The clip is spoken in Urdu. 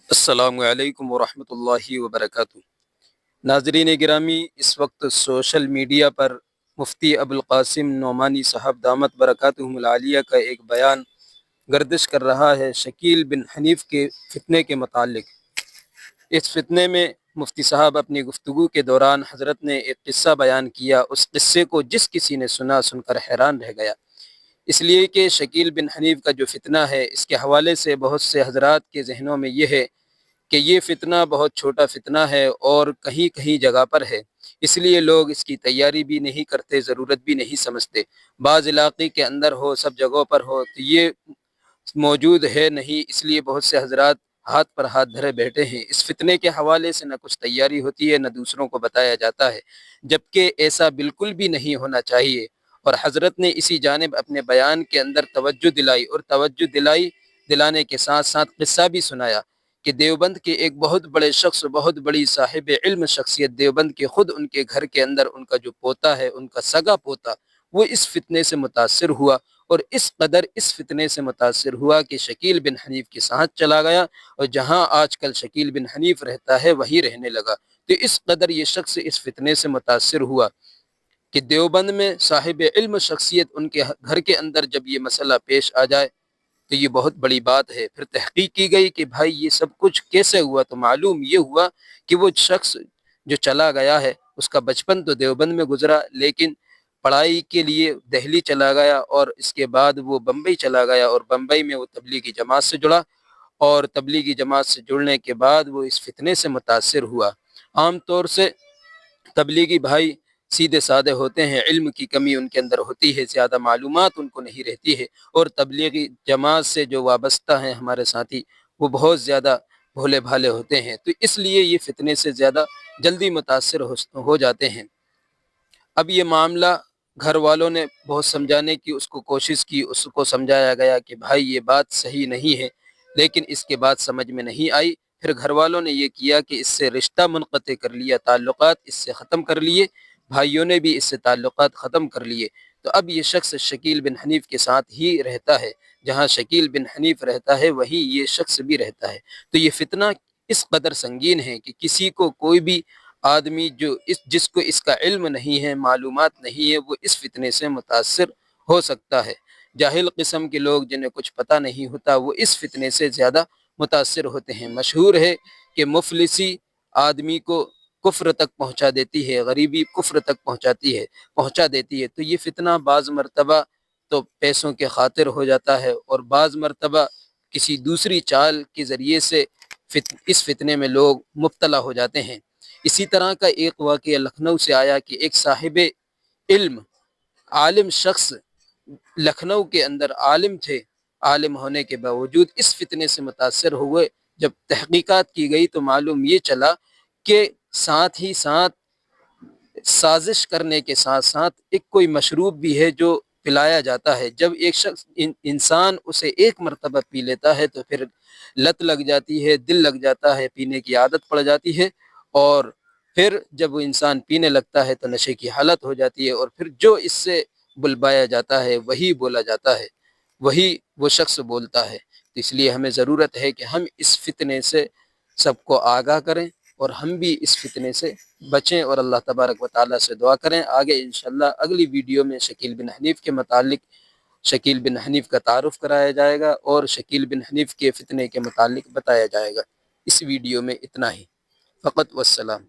السلام علیکم ورحمۃ اللہ وبرکاتہ۔ ناظرین گرامی، اس وقت سوشل میڈیا پر مفتی ابوالقاسم نعمانی صاحب دامت برکاتہم العالیہ کا ایک بیان گردش کر رہا ہے شکیل بن حنیف کے فتنے کے متعلق۔ اس فتنے میں مفتی صاحب اپنی گفتگو کے دوران حضرت نے ایک قصہ بیان کیا۔ اس قصے کو جس کسی نے سن کر حیران رہ گیا، اس لیے کہ شکیل بن حنیف کا جو فتنہ ہے، اس کے حوالے سے بہت سے حضرات کے ذہنوں میں یہ ہے کہ یہ فتنہ بہت چھوٹا فتنہ ہے اور کہیں کہیں جگہ پر ہے، اس لیے لوگ اس کی تیاری بھی نہیں کرتے، ضرورت بھی نہیں سمجھتے۔ بعض علاقے کے اندر ہو، سب جگہوں پر ہو تو یہ موجود ہے نہیں، اس لیے بہت سے حضرات ہاتھ پر ہاتھ دھرے بیٹھے ہیں۔ اس فتنے کے حوالے سے نہ کچھ تیاری ہوتی ہے، نہ دوسروں کو بتایا جاتا ہے، جبکہ ایسا بالکل بھی نہیں ہونا چاہیے۔ اور حضرت نے اسی جانب اپنے بیان کے اندر توجہ دلائی، اور توجہ دلانے کے ساتھ ساتھ قصہ بھی سنایا کہ دیوبند کے ایک بہت بڑے شخص، بہت بڑی صاحب علم شخصیت دیوبند کے، خود ان کے گھر کے اندر ان کا جو پوتا ہے، ان کا سگا پوتا، وہ اس فتنے سے متاثر ہوا، اور اس قدر اس فتنے سے متاثر ہوا کہ شکیل بن حنیف کے ساتھ چلا گیا، اور جہاں آج کل شکیل بن حنیف رہتا ہے وہی رہنے لگا۔ تو اس قدر یہ شخص اس فتنے سے متاثر ہوا کہ دیوبند میں صاحب علم شخصیت ان کے گھر کے اندر جب یہ مسئلہ پیش آ جائے تو یہ بہت بڑی بات ہے۔ پھر تحقیق کی گئی کہ بھائی یہ سب کچھ کیسے ہوا، تو معلوم یہ ہوا کہ وہ شخص جو چلا گیا ہے، اس کا بچپن تو دیوبند میں گزرا، لیکن پڑھائی کے لیے دہلی چلا گیا، اور اس کے بعد وہ بمبئی چلا گیا، اور بمبئی میں وہ تبلیغی جماعت سے جڑا، اور تبلیغی جماعت سے جڑنے کے بعد وہ اس فتنے سے متاثر ہوا۔ عام طور سے تبلیغی بھائی سیدھے سادے ہوتے ہیں، علم کی کمی ان کے اندر ہوتی ہے، زیادہ معلومات ان کو نہیں رہتی ہے، اور تبلیغی جماعت سے جو وابستہ ہیں ہمارے ساتھی، وہ بہت زیادہ بھولے بھالے ہوتے ہیں، تو اس لیے یہ فتنے سے زیادہ جلدی متاثر ہو جاتے ہیں۔ اب یہ معاملہ گھر والوں نے بہت سمجھانے کی اس کو کوشش کی، اس کو سمجھایا گیا کہ بھائی یہ بات صحیح نہیں ہے، لیکن اس کے بعد سمجھ میں نہیں آئی۔ پھر گھر والوں نے یہ کیا کہ اس سے رشتہ منقطع کر لیا، تعلقات اس سے ختم کر لیے، بھائیوں نے بھی اس سے تعلقات ختم کر لیے۔ تو اب یہ شخص شکیل بن حنیف کے ساتھ ہی رہتا ہے، جہاں شکیل بن حنیف رہتا ہے وہیں یہ شخص بھی رہتا ہے۔ تو یہ فتنہ اس قدر سنگین ہے کہ کسی کو، کوئی بھی آدمی جو جس کو اس کا علم نہیں ہے، معلومات نہیں ہے، وہ اس فتنے سے متاثر ہو سکتا ہے۔ جاہل قسم کے لوگ جنہیں کچھ پتہ نہیں ہوتا، وہ اس فتنے سے زیادہ متاثر ہوتے ہیں۔ مشہور ہے کہ مفلسی آدمی کو کفر تک پہنچا دیتی ہے، غریبی کفر تک پہنچا دیتی ہے۔ تو یہ فتنہ بعض مرتبہ تو پیسوں کے خاطر ہو جاتا ہے، اور بعض مرتبہ کسی دوسری چال کے ذریعے سے اس فتنے میں لوگ مبتلا ہو جاتے ہیں۔ اسی طرح کا ایک واقعہ لکھنؤ سے آیا کہ ایک صاحب علم، عالم شخص لکھنؤ کے اندر عالم تھے، عالم ہونے کے باوجود اس فتنے سے متاثر ہوئے۔ جب تحقیقات کی گئی تو معلوم یہ چلا کہ ساتھ ہی ساتھ سازش کرنے کے ساتھ ساتھ ایک کوئی مشروب بھی ہے جو پلایا جاتا ہے۔ جب ایک شخص انسان اسے ایک مرتبہ پی لیتا ہے تو پھر لت لگ جاتی ہے، دل لگ جاتا ہے، پینے کی عادت پڑ جاتی ہے، اور پھر جب وہ انسان پینے لگتا ہے تو نشے کی حالت ہو جاتی ہے، اور پھر جو اس سے بلوایا جاتا ہے وہی بولا جاتا ہے، وہی وہ شخص بولتا ہے۔ تو اس لیے ہمیں ضرورت ہے کہ ہم اس فتنے سے سب کو آگاہ کریں، اور ہم بھی اس فتنے سے بچیں، اور اللہ تبارک و تعالیٰ سے دعا کریں۔ آگے انشاءاللہ اگلی ویڈیو میں شکیل بن حنیف کے متعلق شکیل بن حنیف کا تعارف کرایا جائے گا، اور شکیل بن حنیف کے فتنے کے متعلق بتایا جائے گا۔ اس ویڈیو میں اتنا ہی، فقط والسلام۔